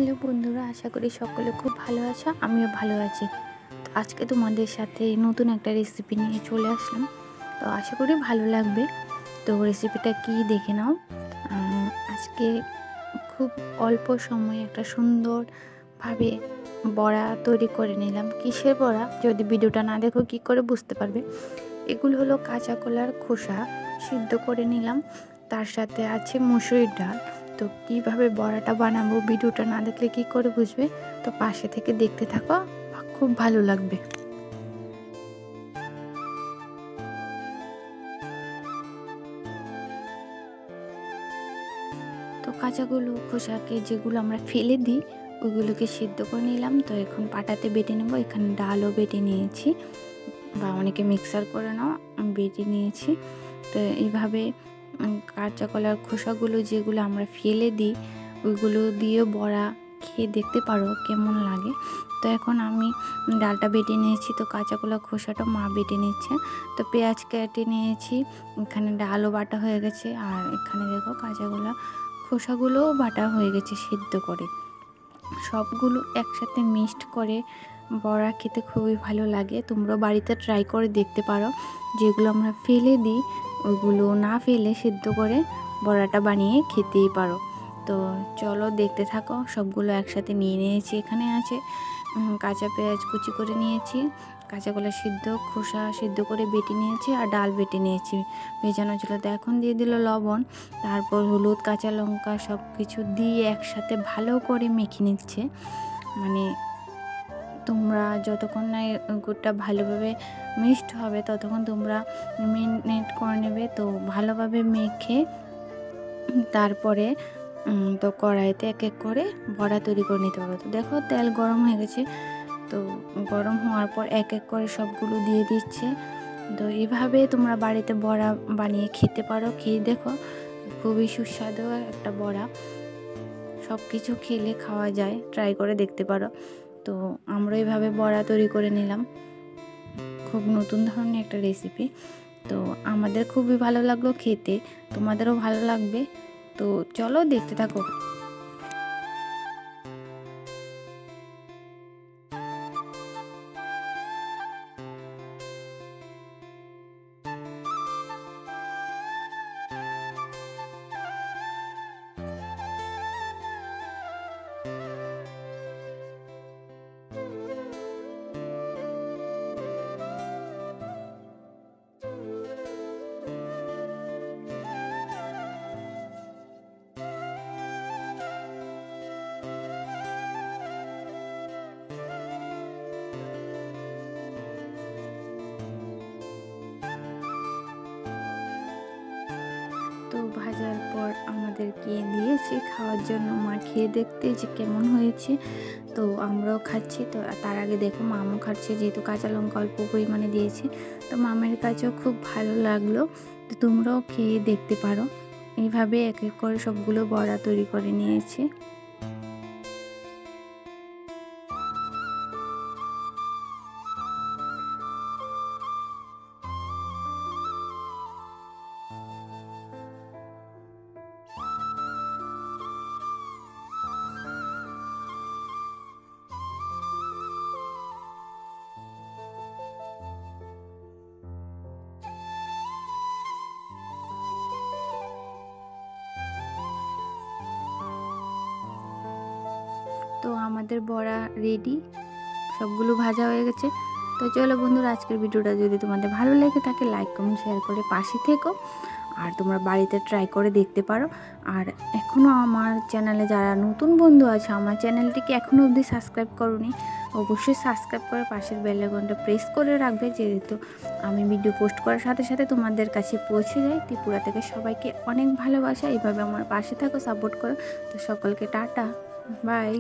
Hello বন্ধুরা, আশা করি সকলে খুব ভালো আছো। আমিও ভালো আছি। তো আজকে তোমাদের সাথে নতুন একটা রেসিপি নিয়ে চলে আসলাম। তো আশা করি ভালো লাগবে। তো রেসিপিটা কি দেখে নাও। আজকে খুব অল্প সময়ে একটা সুন্দরভাবে বড়া তৈরি করে নিলাম। কিসের বড়া? যদি ভিডিওটা না দেখো কি করে বুঝতে পারবে। এগুলো হলো কাঁচা কলার খোসা সিদ্ধ করে নিলাম, তার সাথে আছে মুসুরির ডাল। তো কিভাবে বড়াটা বানাবো ভিডিওটা না দেখলে কি করে বুঝবে? তো পাশে থেকে দেখতে থাকো, খুব ভালো লাগবে। তো কাঁচাগুলো খোসাকে যেগুলো আমরা ফেলে দিই ওইগুলোকে সিদ্ধ করে নিলাম। তো এখন পাটাতে বেটে নেবো। এখানে ডালও বেটে নিয়েছি, বা অনেকে মিক্সার করে নাও, বেটে নিয়েছি। তো এইভাবে কাঁচা কলার খোসাগুলো যেগুলো আমরা ফেলে দিই ওইগুলো দিয়ে বড়া খেয়ে দেখতে পারো কেমন লাগে। তো এখন আমি ডালটা বেটে নিয়েছি, তো কাঁচা কলার খোসাটা মা বেটে নিচ্ছে। তো পেঁয়াজ কেটে নিয়েছি, এখানে ডালও বাটা হয়ে গেছে, আর এখানে দেখো কাঁচা কলা খোসাগুলোও বাটা হয়ে গেছে সিদ্ধ করে। সবগুলো একসাথে মিক্সড করে বড়া খেতে খুবই ভালো লাগে। তোমরা বাড়িতে ট্রাই করে দেখতে পারো। যেগুলো আমরা ফেলে দিই ওইগুলো না ফেলে সিদ্ধ করে বড়াটা বানিয়ে খেতেই পারো। তো চলো দেখতে থাকো। সবগুলো একসাথে নিয়ে নিয়েছি। এখানে আছে কাঁচা পেঁয়াজ কুচি করে নিয়েছি, কাঁচা কলা সিদ্ধ খোসা সিদ্ধ করে বেটে নিয়েছি, আর ডাল বেটে নিয়েছি ভেজানো ছিল। তো এখন দিয়ে দিল লবণ, তারপর হলুদ, কাঁচা লঙ্কা সব কিছু দিয়ে একসাথে ভালো করে মেখে নিচ্ছে। মানে তোমরা যতক্ষণ না গুড়টা ভালোভাবে মিক্সড হবে ততক্ষণ তোমরা মেরিনেট করে নেবে। তো ভালোভাবে মেখে তারপরে তো কড়াইতে এক এক করে বড়া তৈরি করে নিতে হবে। তো দেখো তেল গরম হয়ে গেছে। তো গরম হওয়ার পর এক এক করে সবগুলো দিয়ে দিচ্ছে। তো এইভাবে তোমরা বাড়িতে বড়া বানিয়ে খেতে পারো। খেয়ে দেখো, খুবই সুস্বাদু একটা বড়া। সব কিছু খেলে খাওয়া যায়, ট্রাই করে দেখতে পারো। তো আমরা এইভাবে বড়া তৈরি করে নিলাম। খুব নতুন ধরনের একটা রেসিপি। তো আমাদের খুবই ভালো লাগলো খেতে, তোমাদেরও ভালো লাগবে। তো চলো দেখতে থাকো। তো ভাজার পর আমাদেরকে দিয়েছে খাওয়ার জন্য। মা খেয়ে দেখতে যে কেমন হয়েছে। তো আমরাও খাচ্ছি। তো তার আগে দেখো মামও খাচ্ছে, যেহেতু কাঁচা লঙ্কা অল্প পরিমাণে দিয়েছে। তো মামের কাছেও খুব ভালো লাগলো। তো তোমরাও খেয়ে দেখতে পারো। এইভাবে এক এক করে সবগুলো বড়া তৈরি করে নিয়েছি। তো আমাদের বড়া রেডি, সবগুলো ভাজা হয়ে গেছে। তো চলো বন্ধুরা, আজকের ভিডিওটা যদি তোমাদের ভালো লেগে থাকে লাইক কমেন্ট শেয়ার করে পাশে থেকো। আর তোমরা বাড়িতে ট্রাই করে দেখতে পারো। আর এখনও আমার চ্যানেলে যারা নতুন বন্ধু আছে, আমার চ্যানেলটিকে এখনও অবধি সাবস্ক্রাইব করোনি, অবশ্যই সাবস্ক্রাইব করে পাশের বেল আইকনটা প্রেস করে রাখবে, যেহেতু আমি ভিডিও পোস্ট করার সাথে সাথে তোমাদের কাছে পৌঁছে যায়। ত্রিপুরা থেকে সবাইকে অনেক ভালোবাসা। এইভাবে আমার পাশে থাকো, সাপোর্ট করো। তো সকলকে টাটা, বাই।